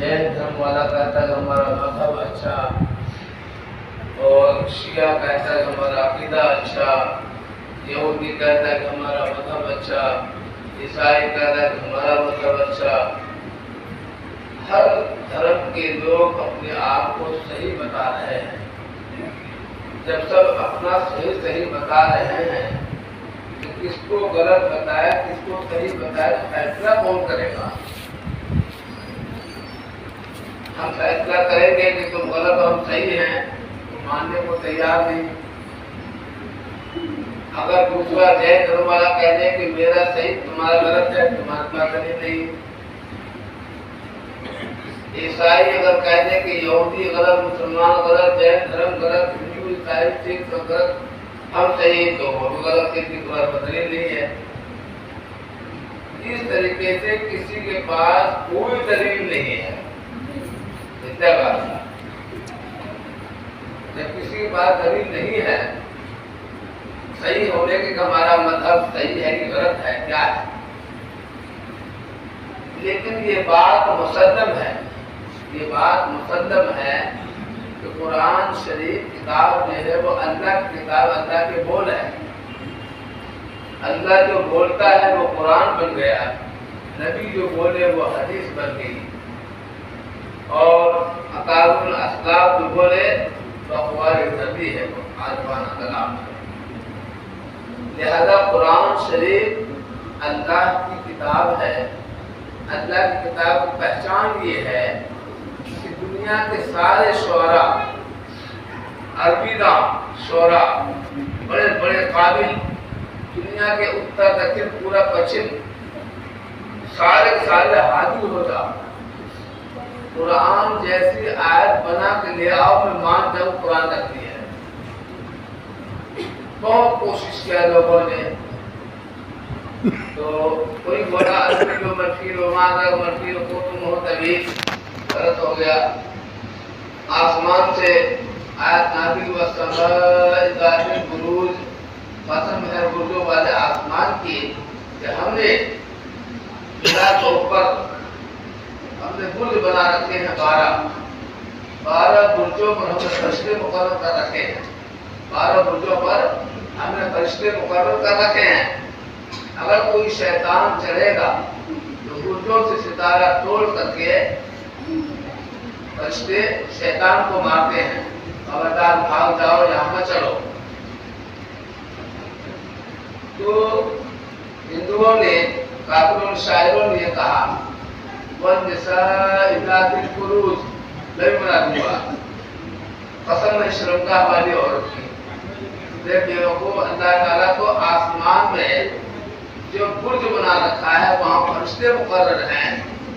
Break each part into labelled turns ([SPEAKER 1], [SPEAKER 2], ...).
[SPEAKER 1] जैन धर्म वाला कहता है हमारा मजहब अच्छा, और शिया कहता है हमारा अकीदा अच्छा, यहूदी कहता है कि हमारा मजहब अच्छा, ईसाई कहता है कि हमारा मजहब अच्छा। हर धर्म के लोग अपने आप को सही बता रहे हैं। जब सब अपना सही सही बता रहे हैं तो किसको गलत बताया किसको सही बताया फैसला कौन करेगा? हम फैसला करेंगे कि तुम गलत और हम सही हैं, तो मानने को तैयार नहीं। अगर दूसरा जैन धर्म वाला कह दे कि मेरा सही तुम्हारा गलत है, तुम्हारी बात नहीं। ईसाई अगर कह दे कि यहूदी गलत, मुसलमान गलत, जैन धर्म गलत, हिंदू ईसाई सिख गलत, हम सही, तो वो भी गलत, किसी को बदली नहीं है। इस तरीके से किसी के पास कोई दलील नहीं है। जब किसी के पास दलील नहीं है सही होने की हमारा मजहब सही है कि गलत है, क्या है? लेकिन ये बात मुसल्लम है, ये बात मुसल्लम है कि कुरान शरीफ किताब जो है वो अल्लाह की किताब, अल्लाह के बोल है। अल्लाह जो बोलता है वो कुरान बन गया, नबी जो बोले वो हदीस बन गई, और अकारुल असलाफ जो बोले तो अखबार नबी है, वो आजमान कलाम है। लिहाजा कुरान शरीफ अल्लाह की किताब है। अल्लाह की किताब की पहचान ये है कि दुनिया के सारे शुअरा, अरबीदा शुअरा, बड़े बड़े काबिल, दुनिया के उत्तर दक्षिण पूरा पश्चिम सारे सारे हाजिर हो जाओ, कुरान जैसी आयत बना के ले आओ, मैं मान जाऊं कुरान रखती है। बहुत कोशिश किया लोगों ने, तो कोई बोला असली मरफी मरफी को तुम हो, तभी गलत हो गया। आसमान से आयत नाज़िल हुआ, समाए बुरूज, कसम है बुर्जों वाले आसमान की कि हमने बिना के ऊपर हमने बुर्ज बना रखे हैं 12 बुर्जों पर हमने फरिश्ते मुकर्रर कर रखे हैं। 12 बुर्जों पर हमने फरिश्ते मुकर्रर कर रखे हैं। अगर कोई शैतान चढ़ेगा तो बुर्जों से सितारा तोड़ करके फरिश्ते शैतान को मारते हैं, खबरदार भाग जाओ, यहाँ मत चलो। तो हिंदुओं ने, काफिरों शायरों ने कहा कसम है श्रृंगार वाली औरत की। देखो अल्लाह ताला को आसमान में जो बुर्ज बना रखा है वहाँ फरिश्ते मुकर्रर हैं,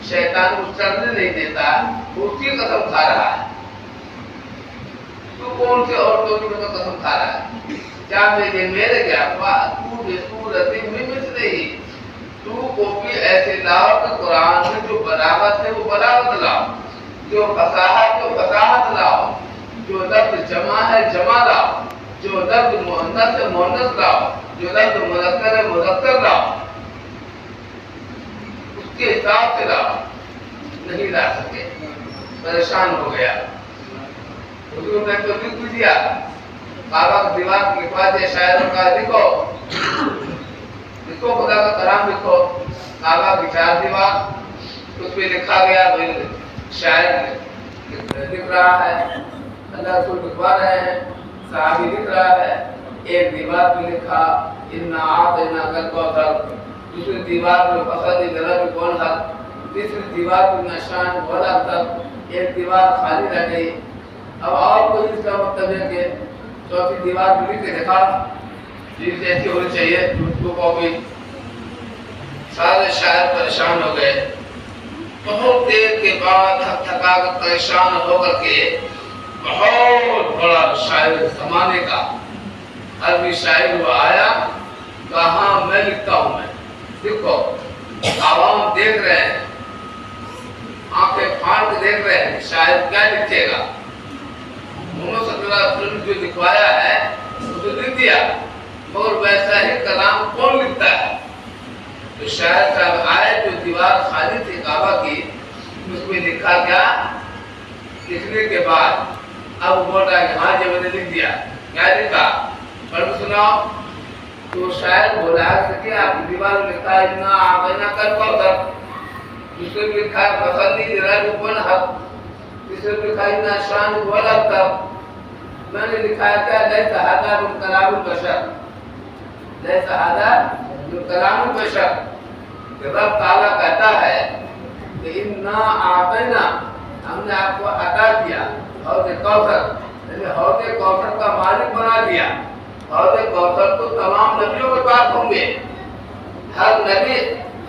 [SPEAKER 1] शैतान को चढ़ने नहीं देता, उसकी कसम खा रहा है। तू कौन से औरतों की कसम खा रहा है? क्या मेरे क्या तू कॉपी ऐसे लाओ कि कुरान में जो बलागत है वो बलागत लाओ, जो फसाहत लाओ, जो लफ्ज जमा है जमा लाओ, जो लफ्ज मुअन्नस है मुअन्नस लाओ, जो लफ्ज मुज़क्कर है मुज़क्कर लाओ, उसके हिसाब से लाओ। नहीं ला सके, परेशान हो गया। हुजूर ने तो लिख दिया, काबा की दीवार लिखवा दिया, शायरों का लिखो खुदा का कलाम लिखो। काबा की 4 दीवार, उस पे लिखा गया, शायर लिख रहा है, अल्लाह को लिखवा रहे हैं, साहबी लिख रहा है। एक दीवार पे लिखा इन्ना आतना कल कौसर, दूसरी दीवार पे फसद गलत कौन हक, तीसरी दीवार पे नशान वला तक, एक दीवार खाली रह गई। अब और कोई इसका मतलब है कि चौथी दीवार पे लिख के दिखा, चीज ऐसी होनी चाहिए, उसको कॉपी। सारे शायर परेशान हो गए। बहुत देर के बाद थका कर परेशान होकर के बहुत बड़ा शायर जमाने का अरबी शायर वो आया, कहा मैं लिखता हूँ। मैं देखो आवाम देख रहे हैं, आंखें फाड़ के देख रहे हैं, शायर क्या लिखेगा। मोहम्मद सल्लल्लाहु अलैहि वसल्लम जो लिखवाया है वो तो लिख दिया, और वैसा ही कलाम कौन लिखता है? तो शायर साहब आए, जो दीवार खाली थी काबा की, اس میں لکھا کیا؟ لکھنے کے بعد اب بول رہا ہے کہ ہاں جی میں نے لکھ دیا. کیا لکھا؟ پڑھ سناؤ. تو شاید بولا کہ آپ کی دیوار میں لکھا ہے اتنا آپ اینا کر کوثر. دوسرے میں لکھا ہے فصلی رجب حق. تیسرے میں لکھا ہے اتنا شان ولد تب. میں نے لکھا ہے کیا؟ لیس ھذا من کلام البشر. لیس ھذا من کلام البشر. کہ رب تعالیٰ کہتا ہے کہ انا اعطینا، ہم نے آپ کو عطا کیا حوض کوثر، یعنی حوض کوثر کا مالک بنا دیا. حوض کوثر تو تمام نبیوں کے پاس ہوں گے. ہر نبی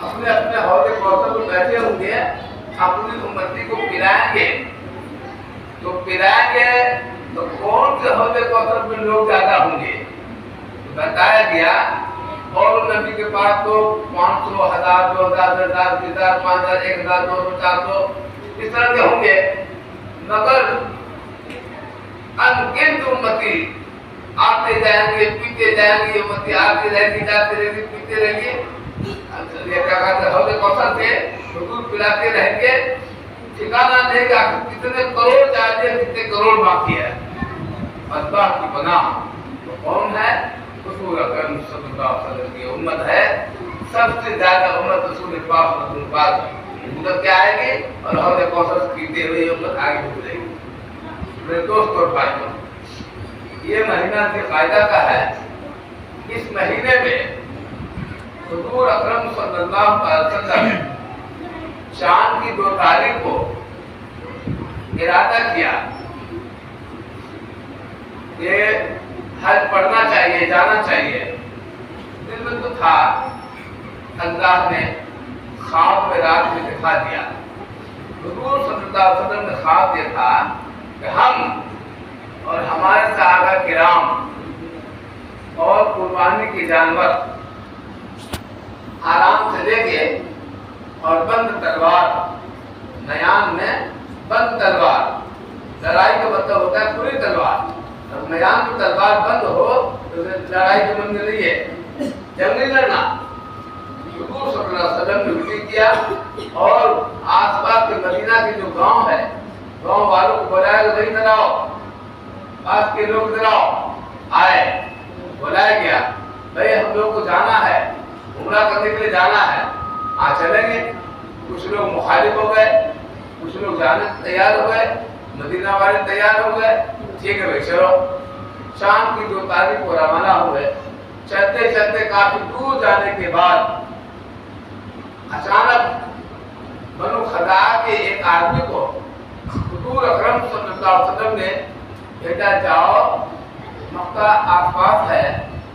[SPEAKER 1] اپنے اپنے حوض کوثر میں بیٹھے ہوں گے، اپنی امتی کو پلائیں گے. تو پلائیں گے تو کون سے حوض کوثر میں لوگ زیادہ ہوں گے؟ تو بتایا گیا اور نبی کے پاس تو 500 1000 2000 1000 2000 5000 1000 200 400 اس طرح کے ہوں گے. مگر انگنت امتی آتے جائیں گے پیتے جائیں گے. امتی آتی رہے گی جاتے رہے گی پیتے رہیں گے. یہ کیا کہتے ہیں حوض کوثر سے حضور پلاتے رہیں گے. ٹھکانا نہیں کہ کتنے کروڑ چاہیے کتنے کروڑ باقی ہے. اللہ کی پناہ تو کون ہے؟ رسول اکرم صلی اللہ علیہ وسلم کی امت ہے. سب سے زیادہ امت رسول پاک رسول پاک امت کیا آئے گی اور حوض کوثر پیتے ہوئے امت آگے بڑھ جائے گی. میرے دوست اور بھائیوں، یہ مہینہ سے فائدہ کا ہے. اس مہینے میں حضور اکرم صلی اللہ علیہ وسلم شان کی 2 تاریخ کو ارادہ کیا کہ حج پڑھنا چاہیے، جانا چاہیے. دل میں تو تھا، اللہ نے خواب میں رات میں دکھا دیا. حضور صلی اللہ علیہ وسلم نے خواب یہ تھا کہ ہم اور ہمارے صحابہ کرام اور قربانی کے جانور آرام سے لے کے اور بند تلوار، میان میں بند تلوار، لڑائی کا مطلب ہوتا ہے پوری تلوار. اور میدان میں تلوار بند ہو تو لڑائی کے بند نہیں ہے، جنگ نہیں لڑنا. حضور صلی اللہ علیہ وسلم نے وصیت کیا اور آس پاس کے مدینہ کے جو گاؤں ہے، گاؤں والوں کو بلایا کہ بھائی ادھر آؤ، پاس کے لوگ ادھر آؤ. آئے، بلایا گیا بھائی ہم لوگ کو جانا ہے، عمرہ کرنے کے لیے جانا ہے. چلیں گے. کچھ لوگ مخالف ہو گئے، کچھ لوگ جانے تیار ہو گئے، مدینہ والے تیار ہو گئے. ٹھیک ہے بھائی چلو. شام کی 2 تاریخ کو روانہ ہوئے. چلتے چلتے کافی دور جانے کے بعد اچانک بنو خزاعہ کے ایک آدمی کو حضور اکرم صلی اللہ علیہ وسلم نے بھیجا، جاؤ مکہ آس پاس ہے،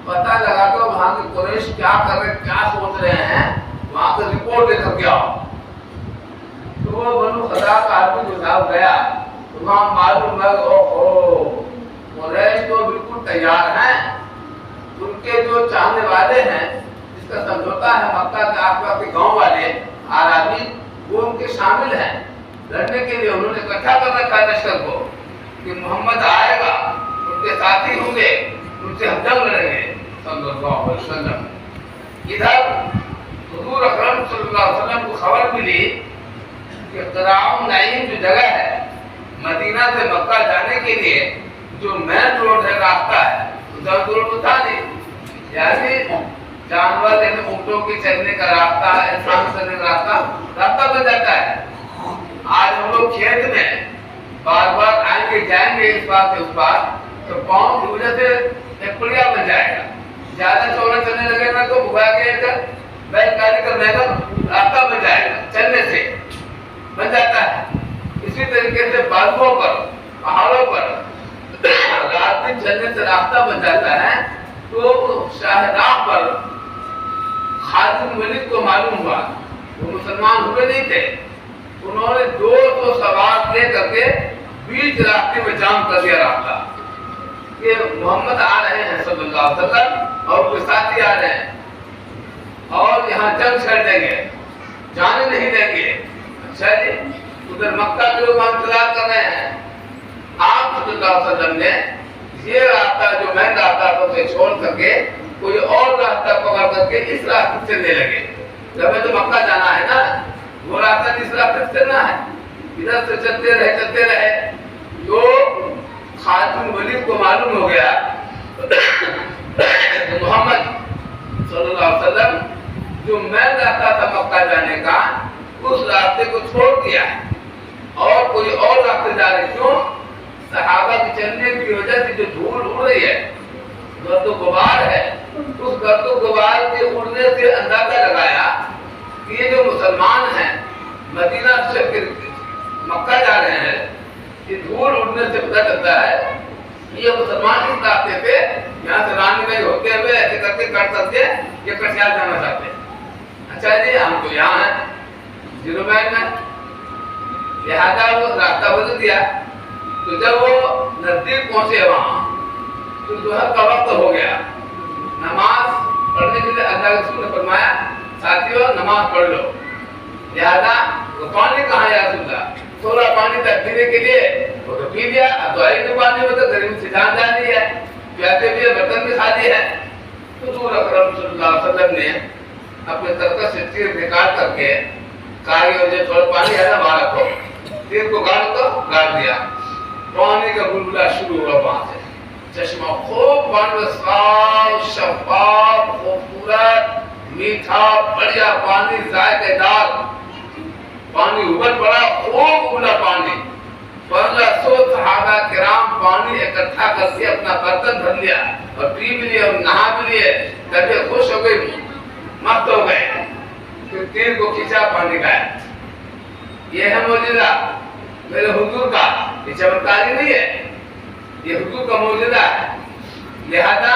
[SPEAKER 1] پتہ لگا تو وہاں کے قریش کیا کر رہے، کیا سوچ رہے ہیں، وہاں سے رپورٹ لے کر کے آؤ. تو وہ بنو خزاعہ کا آدمی جو تھا گیا، وہاں معلوم ہے اوہو قریش تو بالکل تیار ہیں. ان کے جو چاہنے والے ہیں، جس کا سمجھوتا ہے مکہ کے آس پاس کے گاؤں والے آرابی، وہ ان کے شامل ہیں. لڑنے کے لیے انہوں نے اکٹھا کر رکھا لشکر کو کہ محمد آئے گا، ان کے ساتھی ہوں گے، ان سے ہم جنگ لڑیں گے. صلی اللہ علیہ وسلم ادھر حضور اکرم صلی اللہ علیہ وسلم کو خبر ملی کہ قراء نعیم جو جگہ ہے مدینہ سے مکہ جانے کے لیے جو مین روڈ ہے، راستہ ہے، ادھر روڈ تو تھا نہیں. یعنی جانور یعنی اونٹوں کے چلنے کا راستہ، انسان چلنے کا راستہ بن جاتا ہے. آج ہم لوگ کھیت میں بار بار آئیں گے جائیں گے اس بار سے اس بار، تو پاؤں کی وجہ سے ایک پڑیا بن جائے گا. زیادہ چوڑا چلنے لگے گا تو بھگا کے بیل گاڑی کرنے کا راستہ بن جائے گا، چلنے سے بن جاتا ہے. اسی طریقے سے بارگوں پر، پہاڑوں پر رات دن چلنے سے راستہ بن جاتا ہے. تو شاہراہ پر خالد بن ولید کو معلوم ہوا، وہ مسلمان ہوئے نہیں تھے. انہوں نے 200 سوار لے کر کے بیچ راستے میں جام کر دیا راستہ کہ محمد آ رہے ہیں صلی اللہ علیہ وسلم اور کوئی ساتھی آ رہے ہیں اور یہاں جنگ چھڑ دیں گے، جانے نہیں دیں گے. اچھا جی، ادھر مکہ کے لوگ انتظار کر رہے ہیں. آپ صلی اللہ علیہ وسلم نے یہ راستہ جو مین راستہ کو سے چھوڑ کر کے کوئی اور راستہ پکڑ کر کے اس راستے سے چلنے لگے. جب تو مکہ جانا ہے نا، وہ راستہ جس راستے سے چلنا ہے. ادھر سے چلتے رہے تو خالد بن ولید کو معلوم ہو گیا کہ محمد صلی اللہ علیہ وسلم جو میل رہتا تھا مکہ جانے کا اس راستے کو چھوڑ دیا ہے اور کوئی اور راستے جا رہے. کیوں؟ صحابہ کی چلنے کی وجہ سے جو دھول اڑ رہی ہے، گرد و غبار ہے، اس گرد و غبار کے اڑنے سے اندازہ لگایا کہ یہ جو مسلمان ہیں مدینہ سے مکہ جا رہے ہیں، یہ دھول اڑنے سے پتہ چلتا ہے یہ مسلمان اس راستے پہ یہاں سے رانی گئی ہوتے ہوئے ایسے کرتے یہ کٹیال جانا چاہتے ہیں. اچھا جی ہم تو یہاں ہیں جنوبین میں، لہٰذا وہ راستہ بدل دیا. تو جب وہ نزدیک پہنچے وہاں تو ظہر کا وقت ہو گیا. نماز پڑھنے کے لیے اللہ کے رسول نے فرمایا ساتھیوں نماز پڑھ لو. لہٰذا وہ پانی کہاں ہے یا رسول اللہ؟ تھوڑا پانی تک پینے کے لیے وہ تو پی لیا. اب تو ایک پانی میں تو گرمی سے جان جاتی ہے، پیاسے بھی برتن بھی خالی ہے. تو حضور اکرم صلی اللہ علیہ وسلم نے اپنے ترکش سے تیر نکال کر کے کہا کہ مجھے تھوڑا پانی ہے نا وہاں رکھو. تیر کو گاڑ دیا. پانی کا بلبلا شروع ہوا وہاں سے. چشمہ خوب پانی صاف شفاف خوبصورت میٹھا بڑھیا پانی ذائقے دار پانی ابل پڑا. خوب ابلا پانی. 1500 صحابہ کرام پانی اکٹھا کر کے اپنا برتن بھر لیا اور پی بھی لیے اور نہا بھی لیے. طبیعت خوش ہو گئی، مست ہو گئے. پھر تیر کو کھینچا پانی کا. یہ ہے معجزہ میرے حضور کا. یہ چمتکاری نہیں ہے، یہ حضور کا معجزہ ہے. لہذا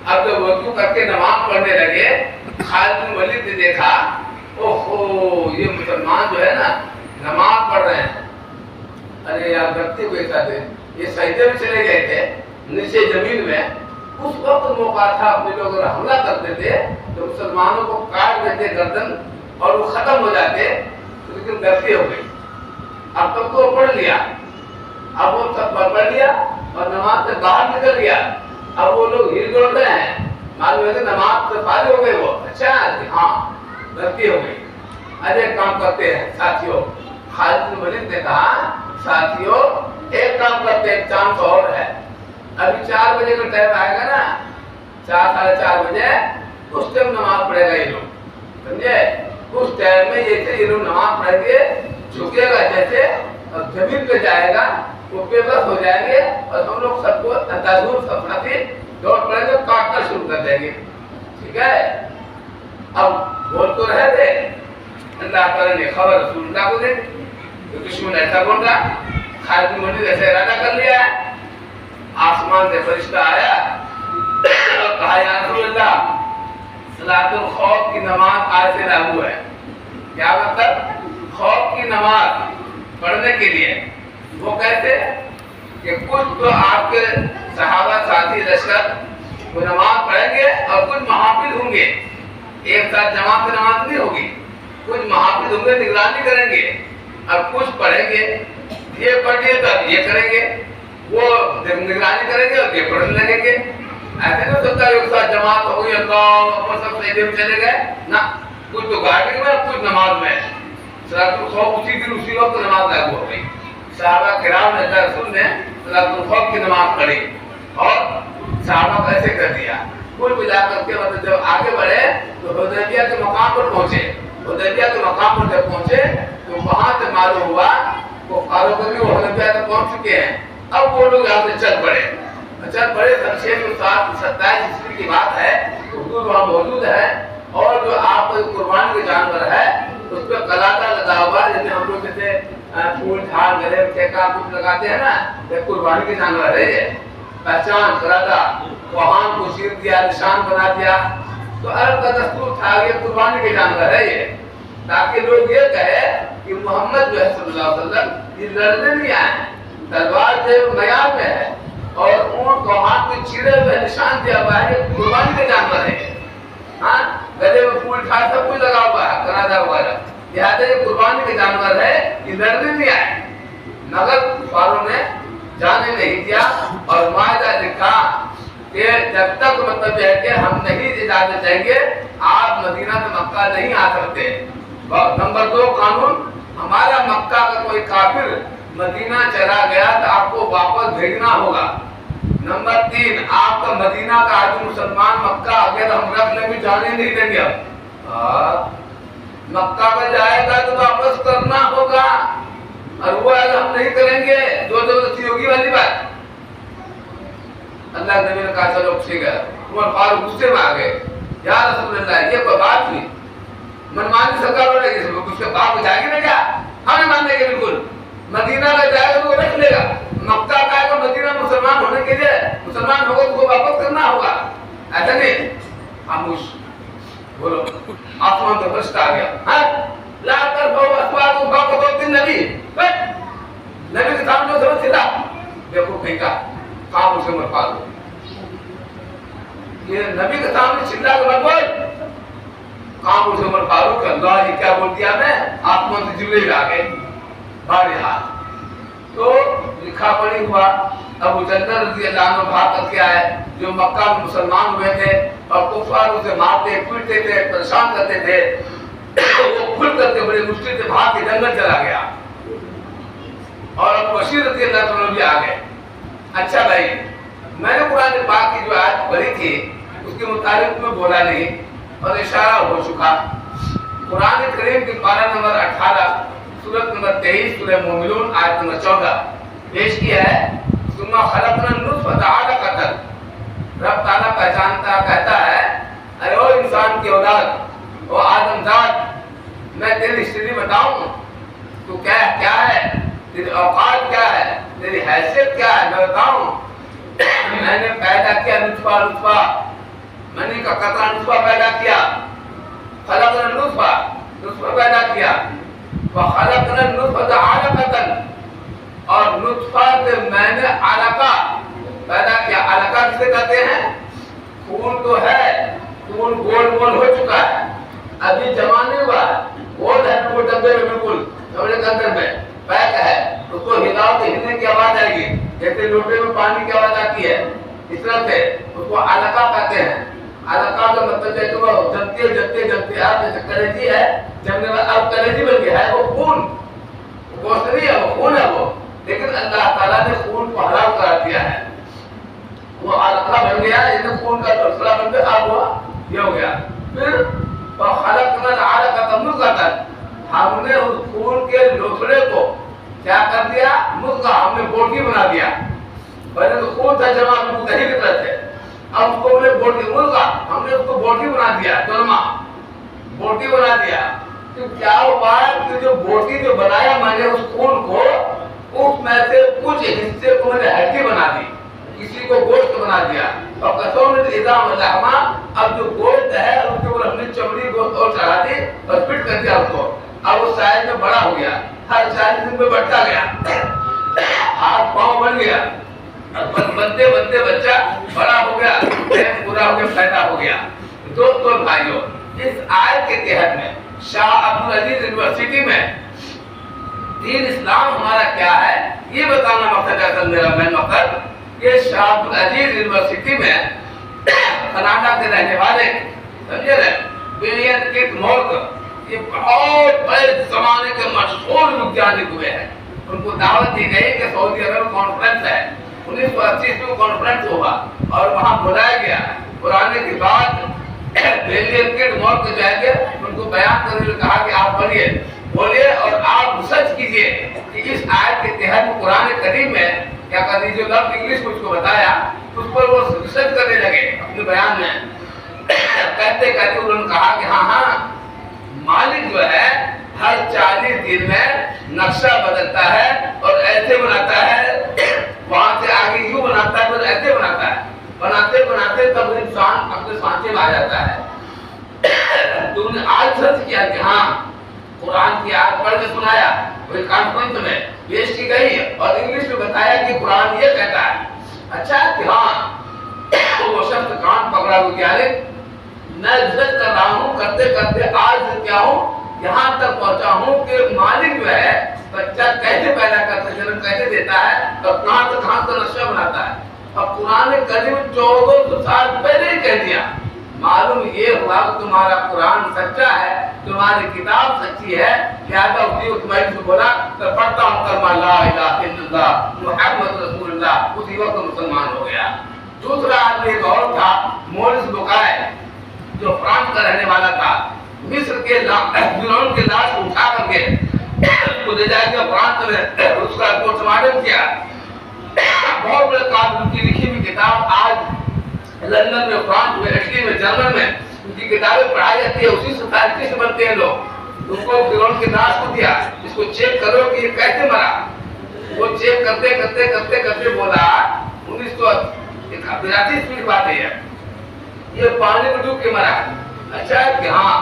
[SPEAKER 1] اب جب وضو کر کے نماز پڑھنے لگے خالد بن ولید نے دیکھا اوہو یہ مسلمان جو ہے نا نماز پڑھ رہے ہیں. ارے یار بچے کو ایسا دے یہ سجدے میں چلے گئے تھے نیچے زمین میں. اس وقت موقع تھا اپنے لوگ اگر حملہ کرتے تھے تو مسلمانوں کو کاٹ دیتے گردن اور وہ ختم ہو جاتے. لیکن غلطی ہو گئی. اب تک تو پڑھ لیا، اب وہ سب پڑھ لیا اور نماز سے باہر نکل گیا. اب وہ لوگ ہل ڈول رہے ہیں، معلوم ہے کہ نماز سے فارغ ہو گئے. وہ اچھا ہاں غلطی ہو گئی. ارے کام کرتے ہیں ساتھیوں. خالد بن ولید نے کہا ساتھیوں ایک کام کرتے ہیں، چانس اور ہے. ابھی 4 بجے کا ٹائم آئے گا نا، 4 ساڑھے 4 بجے اس ٹائم نماز پڑھے گا یہ لوگ. سمجھے؟ اس ٹائم میں یہ لوگ نماز پڑھیں گے، جھکے گا جیسے اور زمین پہ جائے گا وہ بے بس ہو جائیں گے اور ہم لوگ سب کو تدور سفاتی دوڑ پڑیں گے، کاٹنا شروع کر دیں گے. ٹھیک ہے؟ اب بول تو رہے تھے اللہ تعالیٰ نے خبر رسول اللہ کو دے تو دشمن ایسا بول رہا. خالد بن ولید ایسے ارادہ کر لیا ہے. آسمان سے فرشتہ آیا اور کہا یا رسول اللہ صلاۃ الخوف کی نماز آج سے لاگو ہے. کیا مطلب؟ خوف کی نماز پڑھنے کے لیے وہ کہتے کہ کچھ تو آپ کے صحابہ ساتھی لشکر وہ نماز پڑھیں گے اور کچھ محافظ ہوں گے. ایک ساتھ جماعت سے نماز نہیں ہوگی. کچھ محافظ ہوں گے نگرانی کریں گے اور کچھ پڑھیں گے. یہ پڑھیے تب یہ کریں گے، وہ نگرانی کریں گے اور یہ پڑھنے لگیں گے. ایسے نہیں سکتا ایک ساتھ جماعت ہو گئی اللہ سب سجدے میں چلے گئے نہ. کچھ تو گاڑی میں کچھ نماز میں. صلاۃ الخوف اسی دن اسی وقت نماز لاگو ہو گئی. صحابہ کرام نے رسول نے صلاۃ الخوف کی نماز پڑھی اور صحابہ کو ایسے کر دیا. کل ملا کر کے مطلب جب آگے بڑھے تو حدیبیہ کے مقام پر پہنچے. حدیبیہ کے مقام پر جب پہنچے تو وہاں سے معلوم ہوا وہ کاروباری وہ حدیبیہ تک پہنچ چکے ہیں. اب وہ لوگ یہاں سے چل پڑے. سن 627 عیسوی کی بات ہے. حضور وہاں موجود ہے اور جو آپ قربانی کے جانور ہے اس پہ قلاقہ لگا ہوا جیسے ہم لوگ جیسے پھول جھاڑ گلے ٹھیکا کچھ لگاتے ہیں نا، یہ قربانی کے جانور ہے. یہ پہچان کراتا وہاں کو چیر دیا، نشان بنا دیا. تو عرب کا دستور تھا یہ قربانی کے جانور ہے یہ، تاکہ لوگ یہ کہے کہ محمد جو ہے صلی اللہ علیہ وسلم یہ لڑنے نہیں آئے ہیں. تلوار جو میان میں ہے اور اونٹ کو ہاتھ میں چیرے ہوئے نشان دیا ہوا ہے یہ قربانی کے جانور ہے. ہاں گلے میں پھول ٹھاڑ سب کچھ لگا ہوا ہے کنادا وغیرہ. لہٰذا یہ قربانی کے جانور ہے، یہ لڑنے نہیں آئے. مگر کفاروں نے جانے نہیں دیا اور معاہدہ لکھا کہ جب تک مطلب ہے کہ ہم نہیں اجازت دیں گے آپ مدینہ سے مکہ نہیں آ سکتے. نمبر 2 قانون हमारा मक्का का कोई काफिर मदीना चला गया तो आपको वापस भेजना होगा। नंबर 3, आपका मदीना का आदमी मुसलमान मक्का आ गया तो हम रखने भी जाने नहीं देंगे। अब मक्का में जाएगा तो वापस करना होगा, और वो हम नहीं करेंगे, जो जबरदस्ती होगी वाली बात। अल्लाह नबी ने कहा चलो ठीक है। उमर फारूक गुस्से में आ गए, या रसूल अल्लाह ये कोई बात हुई? मनमानी सरकार हो रही है, उसके बाप जाएगी ना क्या? हमें मानने के बिल्कुल। मदीना में जाएगा तो वो रख लेगा, मक्का का आएगा मदीना मुसलमान होने के लिए, मुसलमान होगा तो वापस करना होगा, ऐसा नहीं। खामोश बोलो, आसमान तो फर्स्ट आ गया। हाँ ला कर बहु अस्वाद उठा को 2-3 नबी के सामने समझ सिला देखो कहीं का खामोश मत पालो। ये नबी के सामने चिल्ला के मत बोल, खामोश मत पालो कि अल्लाह ये क्या बोल दिया मैं, आसमान से जिब्रील आ गए बारे हाथ। तो लिखा पढ़ी हुआ अबू जंदर रज़ी अल्लाह अन्हु भाग क्या है, जो मक्का में मुसलमान हुए थे और कुफार उसे मारते पीटते थे, परेशान करते थे, वो खुल करके बड़े मुश्किल से भाग के जंगल चला गया और अबू बशीर रज़ी अल्लाह अन्हु भी आ गए। अच्छा भाई, मैंने कुरान पाक की जो आयत पढ़ी थी उसके मुताबिक में बोला नहीं और इशारा हो चुका। कुरान करीम की पारा नंबर 18 सूरत नंबर 23 सूरह मोमिनून आयत नंबर 14 पेश किया है। सुम्मा खलक़ना नुत्फ़ता अलक़तन, रब ताला पहचानता कहता है, अरे ओ इंसान की औलाद, ओ आदमजात, मैं तेरी हिस्ट्री बताऊं, तू क्या है, तेरी औकात क्या है, तेरी हैसियत क्या है, मैं बताऊं। मैंने पैदा किया नुत्फ़ा, मनी का कतरा नुत्फ़ा पैदा किया, खलक़ना नुत्फ़ा पैदा किया, खलक़ना नुत्फ़ता अलक़तन, और नुत्फ़ा से मैंने अलका पैदा किया। अलका किसे कहते हैं? खून तो है, खून गोल गोल हो चुका है, अभी जमा नहीं हुआ है, गोल है बिल्कुल डब्बे में, बिल्कुल डब्बे के अंदर में पैक है, उसको हिलाओ तो हिलने की आवाज आएगी, जैसे लोटे में पानी की आवाज आती है, इस तरह से उसको अलका कहते हैं। अलका का मतलब है कि वो जमते आप जैसे कलेजी है, जमने में अब कलेजी बन गया है, वो खून गोश्त नहीं है, वो खून है वो, लेकिन अल्लाह ताला ने खून को हलाल करा दिया है, वो अलका बन गया, इसने खून का टुकड़ा बन के अब हुआ ये हो गया। फिर तो खलक़ना अलक़तन मुज़ग़तन, हमने उस खून के लोथड़े को क्या कर दिया, मुज़ग़ा, हमने बोटी बना दिया। पहले तो खून था जमा बिल्कुल दही की तरह से, अब उसको बोले बोटी, मुज़ग़ा, हमने उसको बोटी बना दिया, तोलमा बोटी बना दिया। तो क्या हुआ कि जो बोटी जो बनाया मैंने उस खून को, उसमें से कुछ हिस्से को मैंने हड्डी बना दी, किसी को गोश्त बना दिया, और कसौन इज़ाम लहमा, अब जो गोश्त है उसके ऊपर हमने चमड़ी गोश्त और चढ़ा दी और फिट कर दिया उसको, अब वो साइज में बड़ा हो गया, हर 40 दिन में बढ़ता गया, हाथ पाँव बन गया, बनते बनते बच्चा बड़ा हो गया, पूरा हो गया, पैदा हो गया। दोस्तों भाइयों, इस आयत के तहत में शाह अब्दुल अजीज यूनिवर्सिटी में दीन इस्लाम हमारा क्या है ये बताना मकसद है। मेरा मेन मकसद ये शाह अब्दुल अजीज यूनिवर्सिटी में कनाडा के रहने वाले समझे ना विलियम किट मॉर्गन, ये बहुत बड़े जमाने के मशहूर वैज्ञानिक हुए हैं। उनको दावत दी गई कि सऊदी अरब में कॉन्फ्रेंस है, 1980 में कॉन्फ्रेंस हुआ और वहां बुलाया गया। पुराने के बाद विलियम किट मॉर्गन जाएंगे, उनको बयान करने में कहा कि आप बोलिए और आप रिसर्च कीजिए कि इस आयत के तहत कुरान करीम में क्या कहते जो लफ्ज़ इंग्लिश में उसको बताया, उस पर वो रिसर्च करने लगे अपने बयान में। कहते कहते उन्होंने कहा कि हाँ मालिक जो है हर 40 दिन में नक्शा बदलता है और ऐसे बनाता है, वहां से आगे यूं बनाता है, फिर ऐसे बनाता है, बनाते बनाते तब इंसान अपने सांचे में आ जाता है। तो उन्होंने आज सर्च किया कि हाँ कुरान की आयत पढ़ के सुनाया, कोई कॉन्फ्रेंस में पेश की गई और इंग्लिश में बताया कि कुरान ये कहता है। अच्छा कि हाँ वो शब्द कान पकड़ा वैज्ञानिक, मैं रिसर्च कर रहा हूँ, करते करते आज क्या हूँ यहाँ तक पहुँचा हूँ कि मालिक जो है बच्चा कैसे पैदा करता है, जन्म कैसे देता है और कहाँ से कहाँ नक्शा बनाता है। अब कुरान करीब 1400 साल पहले ही कह दिया मालूम ये हुआ कि तुम्हारा कुरान सच्चा है, तुम्हारी किताब सच्ची है, लिहाजा उसी वक्त मैं से बोला तो पढ़ता हूँ कलमा ला इलाहा इल्लल्लाह मुहम्मद रसूलुल्लाह, उसी वक्त मुसलमान हो गया। दूसरा आदमी एक और था, मोरिस बुकाय, जो फ्रांस का रहने वाला था। मिस्र के फिरौन के लाश को उठा करके उसको ले जाकर फ्रांस में उसका पोस्टमार्टम किया। बहुत बड़े कानून की लिखी हुई किताब आज लंदन में, फ्रांस में, इटली में, जर्मन में उनकी किताबें पढ़ाई जाती है। उसी सोसाइटी से बनते हैं लोग। उसको फिरौन के लाश को दिया, इसको चेक करो कि ये कैसे मरा। वो चेक करते करते करते करते बोला 1982 की बात है, ये पानी में डूब के मरा। अच्छा कि हाँ,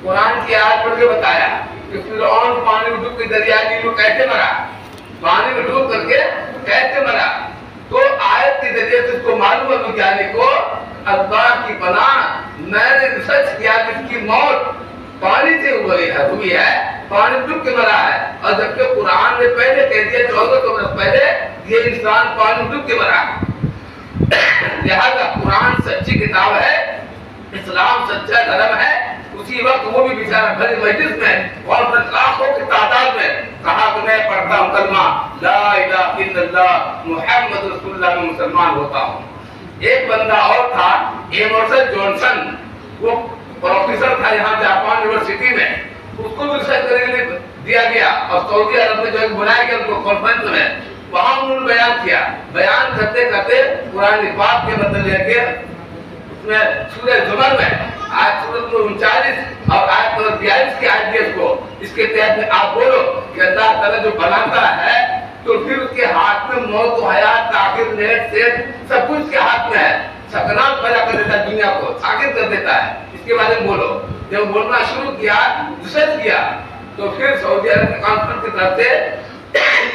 [SPEAKER 1] कुरान की आयत पढ़ के बताया कि फिरौन पानी में डूब के दरिया नील में कैसे मरा, पानी में डूब करके कैसे मरा। तो आयत के जरिए से उसको मालूम है वैज्ञानिक को, अल्लाह की पनाह मैंने रिसर्च किया कि इसकी मौत पानी से हुई है, पानी डूब के मरा है। और जबकि कुरान ने पहले कह दिया 1400 वर्ष पहले ये इंसान पानी डूब के मरा। लिहाजा कुरान सच्ची किताब है, इस्लाम सच्चा धर्म है। उसी वक्त वो भी बेचारा भरी मस्जिद में और लाखों की तादाद में कहा कि मैं पढ़ता हूँ कलमा ला इलाहा इल्लल्लाह मुहम्मद रसूलुल्लाह में मुसलमान होता हूँ। एक बंदा और था, एमर्सन जॉनसन, वो प्रोफेसर था यहाँ जापान यूनिवर्सिटी में। उसको भी रिसर्च करने के लिए दिया गया और सऊदी अरब में जो बुलाया गया उनको कॉन्फ्रेंस में, वहां उन्होंने बयान किया। बयान करते करते कुरान पाक के बदले लेके उसमें सूरह जुमर में आज सूरत में 39 और आयत नंबर 42 की आयत है, को इसके तहत में आप बोलो कि अल्लाह ताला जो बनाता है तो फिर उसके हाथ में मौत और हयात, ताक़ीर, नेत, सेहत सब कुछ के हाथ में है। सकनात पैदा कर देता है, दुनिया को साकित कर देता है। इसके बारे में बोलो। जब बोलना शुरू किया, रिसर्च किया, तो फिर सऊदी अरब के कॉन्फ्रेंस की तरफ से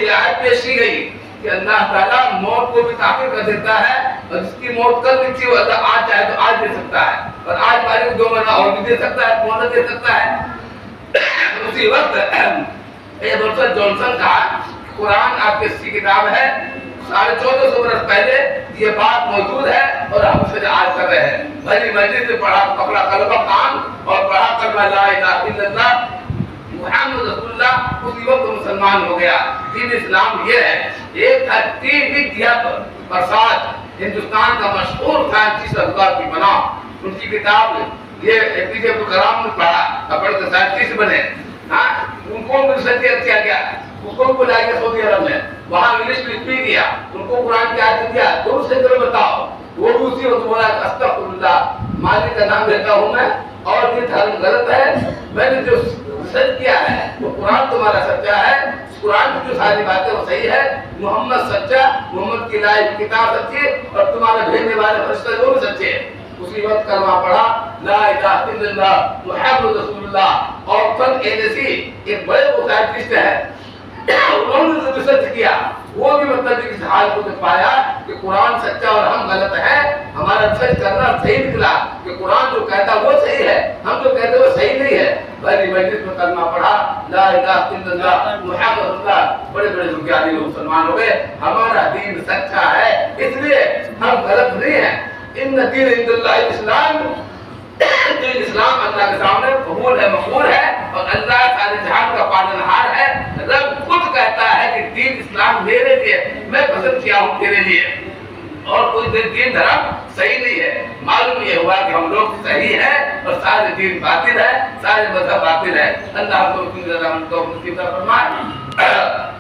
[SPEAKER 1] ये आयत पेश की गई कि अल्लाह ताला मौत को भी ताक़ीर कर देता है और जिसकी मौत कल नहीं थी वो अल्लाह आज चाहे तो आज दे सकता है, और आज वाले को 2 महीना और भी दे सकता है, 15 दे सकता है। उसी वक्त एमर्सन जॉनसन का कुरान आपकी सच्ची किताब है, 1450 वर्ष पहले ये बात मौजूद है और हम उसे आज कर रहे हैं। भरी मस्जिद से पढ़ा, पकड़ा कलमा कान और पढ़ा कलमा ला इलाहा इल्लल्लाह मुहम्मद रसूलुल्लाह, उसी वक्त मुसलमान हो गया। दीन इस्लाम ये है। एक था प्रसाद, हिंदुस्तान का मशहूर साइंटिस्ट अल्लाह की पनाह, उनकी किताब ये एपीजे अब्दुल कलाम ने पढ़ा, अपने साइंटिस्ट बने। हाँ, उनको रिसर्च किया गया, उसको बुलाया गया सऊदी अरब में, वहाँ इंग्लिश में स्पीक किया, उनको कुरान की आयत दिया, तो उससे जरूर बताओ। वो भी उसी वक्त बोला अस्तगफिरुल्लाह, मालिक का नाम लेता हूँ मैं, और ये धर्म गलत है। मैंने जो सच किया है वो कुरान तुम्हारा सच्चा है, कुरान की जो सारी बातें वो सही है, मोहम्मद सच्चा, मोहम्मद की लाई किताब सच्ची और तुम्हारे भेजने वाले फरिश्ते वो भी सच्चे। उसी वक्त कलमा पढ़ा ला इलाहा इल्लल्लाह मुहम्मद रसूलुल्लाह। और फन एजेंसी एक बड़े साइंटिस्ट है, उन्होंने रिसर्च किया, वो भी मतलब इस हाल को पाया कि कुरान सच्चा और हम गलत है। हमारा रिसर्च करना सही निकला कि कुरान जो कहता वो सही है, हम जो कहते वो सही नहीं है। भरी मस्जिद में कलमा पढ़ा ला इलाहा इल्लल्लाह मुहम्मद रसूलुल्लाह, बड़े बड़े विज्ञानी लोग मुसलमान हो गए। हमारा दीन सच्चा है, इसलिए हम गलत नहीं है। इन दीन इंदल्लाह इस्लाम, इस्लाम अल्लाह के सामने कबूल है, मकबूल है और अल्लाह सारे जहान का पालनहार है। रब खुद कहता है कि दीन इस्लाम मेरे लिए, मैं पसंद किया हूँ तेरे लिए, और कोई दीन धर्म सही नहीं है। मालूम ये हुआ कि हम लोग सही है और सारे दीन बातिल है, सारे मजहब बातिल है। अल्लाह को फरमाए।